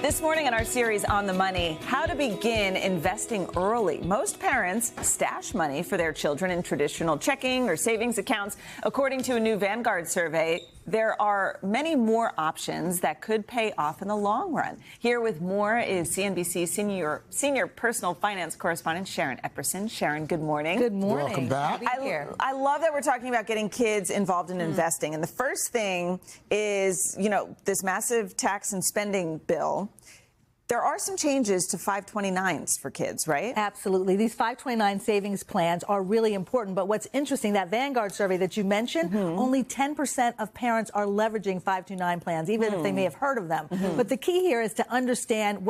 This morning in our series On the Money, how to begin investing early. Most parents stash money for their children in traditional checking or savings accounts. According to a new Vanguard survey, there are many more options that could pay off in the long run. Here with more is CNBC senior personal finance correspondent Sharon Epperson. Sharon, good morning. Good morning. Welcome back. I love that we're talking about getting kids involved in investing. And the first thing is, this massive tax and spending bill. There are some changes to 529s for kids, right? Absolutely. These 529 savings plans are really important. But what's interesting, that Vanguard survey that you mentioned, only 10% of parents are leveraging 529 plans, even if they may have heard of them. But the key here is to understand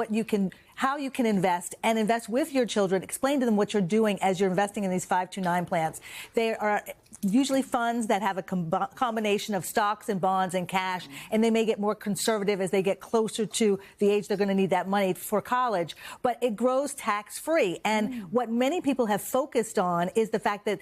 how you can invest and invest with your children. Explain to them what you're doing as you're investing in these 529 plans. They are usually funds that have a combination of stocks and bonds and cash, and they may get more conservative as they get closer to the age they're going to need that money for college. But it grows tax-free. And what many people have focused on is the fact that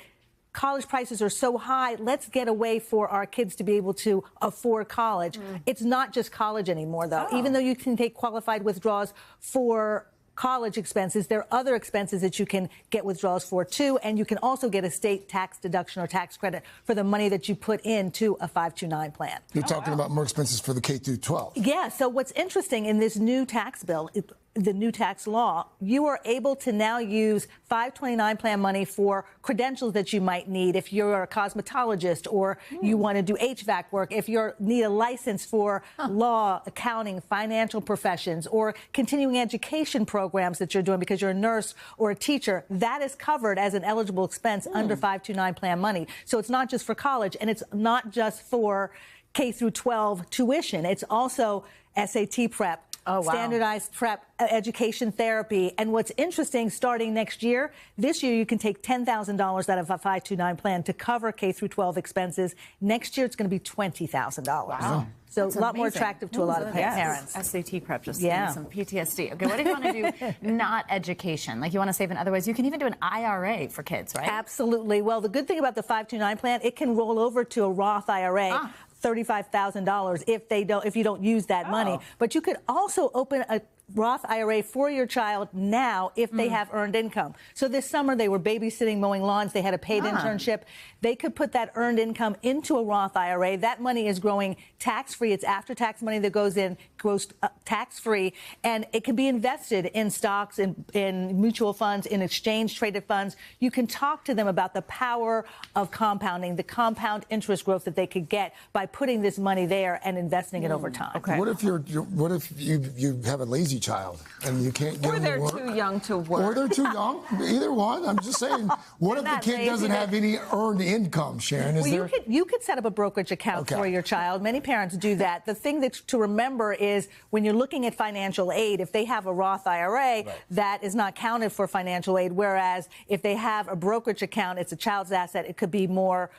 college prices are so high. Let's get a way for our kids to be able to afford college. It's not just college anymore, though. Even though you can take qualified withdrawals for college expenses, there are other expenses that you can get withdrawals for, too. And you can also get a state tax deduction or tax credit for the money that you put into a 529 plan. You're talking about more expenses for the K through 12. Yeah. So what's interesting in this new tax bill, the new tax law, you are able to now use 529 plan money for credentials that you might need if you're a cosmetologist or you want to do HVAC work, if you need a license for law, accounting, financial professions, or continuing education programs that you're doing because you're a nurse or a teacher. That is covered as an eligible expense under 529 plan money. So it's not just for college, and it's not just for K through 12 tuition. It's also SAT prep. Standardized prep, education therapy. And what's interesting, starting next year, this year you can take $10,000 out of a 529 plan to cover K through 12 expenses. Next year it's going to be $20,000. Wow. So that's a lot more attractive to a lot of parents. SAT prep, just some PTSD. Okay, what if you want to do not education? Like you want to save in other ways? You can even do an IRA for kids, right? Absolutely. Well, the good thing about the 529 plan, it can roll over to a Roth IRA. $35,000 if you don't use that money. But you could also open a Roth IRA for your child now if they have earned income. So this summer they were babysitting, mowing lawns. They had a paid internship. They could put that earned income into a Roth IRA. That money is growing tax-free. It's after-tax money that goes in, grows tax-free, and it can be invested in stocks, in mutual funds, in exchange-traded funds. You can talk to them about the power of compounding, the compound interest growth that they could get by putting this money there and investing it over time. Okay. What if you have a lazy child and you can't get them to work? Or they're too young to work. Or they're too young. Either one. I'm just saying, what if the kid doesn't have any earned income, Sharon? You could set up a brokerage account for your child. Many parents do that. The thing to remember is when you're looking at financial aid, if they have a Roth IRA, that is not counted for financial aid, whereas if they have a brokerage account, it's a child's asset, it could be more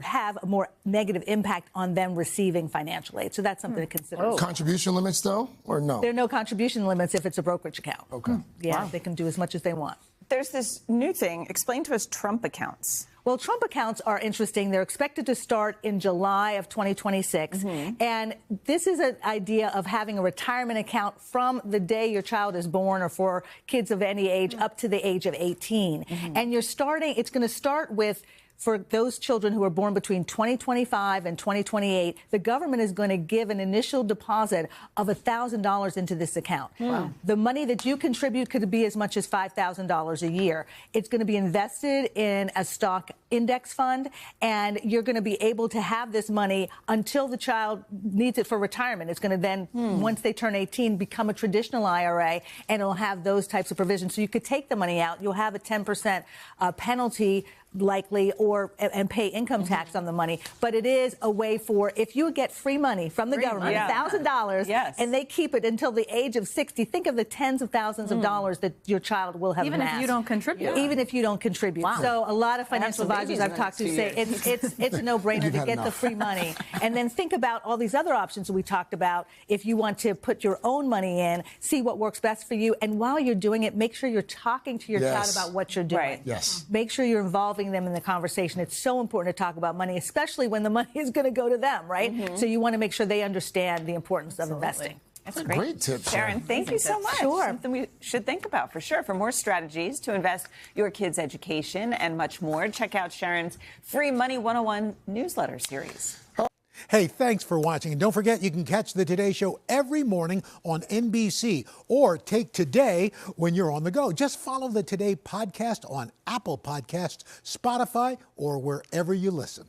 have a more negative impact on them receiving financial aid. So that's something to consider. Contribution limits, though, or no? There are no contribution limits if it's a brokerage account. Okay. Yeah, they can do as much as they want. There's this new thing. Explain to us Trump accounts. Well, Trump accounts are interesting. They're expected to start in July of 2026. And this is an idea of having a retirement account from the day your child is born or for kids of any age up to the age of 18. And it's going to start with, for those children who are born between 2025 and 2028, the government is going to give an initial deposit of $1,000 into this account. The money that you contribute could be as much as $5,000 a year. It's going to be invested in a stock index fund, and you're going to be able to have this money until the child needs it for retirement. It's going to then, once they turn 18, become a traditional IRA, and it'll have those types of provisions. So you could take the money out. You'll have a 10% penalty likely and pay income tax on the money. But it is a way for, if you get free money from the government, $1,000, and they keep it until the age of 60, think of the tens of thousands of dollars that your child will have Even amassed. if you don't contribute. Even if you don't contribute. Wow. So a lot of financial advisors I've talked to say it's a no-brainer to get the free money. And then think about all these other options that we talked about. If you want to put your own money in, see what works best for you. And while you're doing it, make sure you're talking to your child about what you're doing. Make sure you're involving them in the conversation. It's so important to talk about money, especially when the money is going to go to them, right? So you want to make sure they understand the importance of investing. That's great tip, Sharon. Thank you so much. Sure. Something we should think about for sure. For more strategies to invest your kids' education and much more, check out Sharon's free Money 101 newsletter series. Hey, thanks for watching. And don't forget, you can catch the Today Show every morning on NBC or take Today when you're on the go. Just follow the Today podcast on Apple Podcasts, Spotify, or wherever you listen.